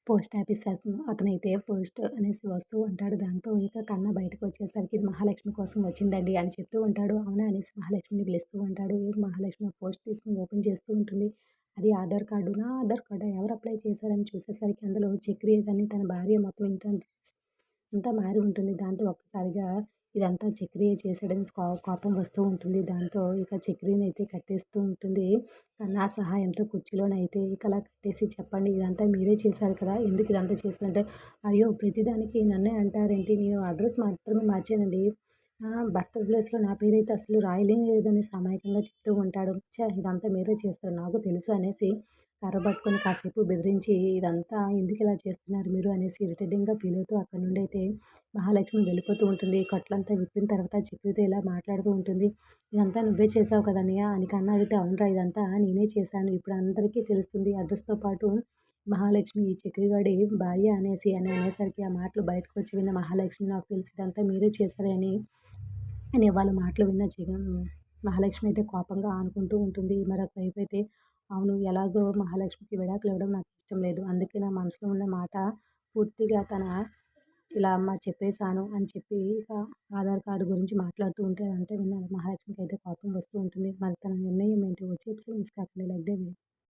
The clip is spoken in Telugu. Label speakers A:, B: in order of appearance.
A: పోస్ట్ ఆఫీస్ అతనైతే పోస్ట్ అనేసి వస్తూ ఉంటాడు. దాంతో ఇక కన్న బయటకొచ్చేసరికి ఇది మహాలక్ష్మి కోసం వచ్చిందండి అని చెప్తూ ఉంటాడు. అవునా అనేసి మహాలక్ష్మిని పిలుస్తూ ఉంటాడు. ఈ మహాలక్ష్మి పోస్ట్ తీసుకొని ఓపెన్ చేస్తూ ఉంటుంది. అది ఆధార్ కార్డు. నా ఆధార్ కార్డా? ఎవరు అప్లై చేశారని చూసేసరికి అందులో చక్రి అని తన భార్య మొత్తం అంతా మారి ఉంటుంది. దాంతో ఒక్కసారిగా ఇదంతా చక్రియే చేశాడని కోపం వస్తూ ఉంటుంది. దాంతో ఇక చక్రినైతే కట్టేస్తూ ఉంటుంది. నా సహాయంతో కుర్చీలోనైతే ఇక అలా కట్టేసి చెప్పండి ఇదంతా మీరే చేశారు కదా! ఎందుకు ఇదంతా చేశారంటే, అయ్యో! ప్రతిదానికి నన్నే అంటారేంటి? నేను అడ్రస్ మాత్రమే మార్చానండి. భర్త ప్లేస్‌లో నా పేరైతే అసలు రాయలేదని అమాయకంగా చెప్తూ ఉంటాడు. ఛ! ఇదంతా మీరే చేస్తారు నాకు తెలుసు అనేసి కర్ర పట్టుకొని కాసేపు బెదిరించి ఇదంతా ఎందుకిలా చేస్తున్నారు మీరు అనేసి ఇరిటేటింగ్‌గా ఫీల్ అవుతూ అక్కడి నుండైతే మహాలక్ష్మి వెళ్ళిపోతూ ఉంటుంది. కట్లంతా విప్పిన తర్వాత చక్రితో ఇలా మాట్లాడుతూ ఉంటుంది. "ఇదంతా నువ్వే చేసావు కదా అన్నయ్య" అని కన్న అడిగితే, "అవునురా ఇదంతా నేనే చేశాను. ఇప్పుడు అందరికీ తెలుస్తుంది అడ్రస్‌తో పాటు మహాలక్ష్మి ఈ చక్రిగాడి భార్య అనేసి" అని అనేసరికి ఆ మాటలు బయటకొచ్చి విన్న మహాలక్ష్మి, "నాకు తెలుసు ఇదంతా మీరే చేశారని" అని వాళ్ళ మాటలు విన్న మహాలక్ష్మి అయితే కోపంగా అనుకుంటూ ఉంటుంది. మరొక వైపైతే అవును ఎలాగో మహాలక్ష్మికి విడాకులు ఇవ్వడం నాకు ఇష్టం లేదు. అందుకే నా మనసులో ఉన్న మాట పూర్తిగా ఇలా అమ్మ చెప్పేసాను అని చెప్పి ఇక ఆధార్ కార్డ్ గురించి మాట్లాడుతూ ఉంటే అదంతా విన్న మహాలక్ష్మికి అయితే కోపం వస్తూ ఉంటుంది. మరి తన నిర్ణయం ఏంటి వచ్చే ఎపిసోడ్ మిస్ కాకండి. Like the video.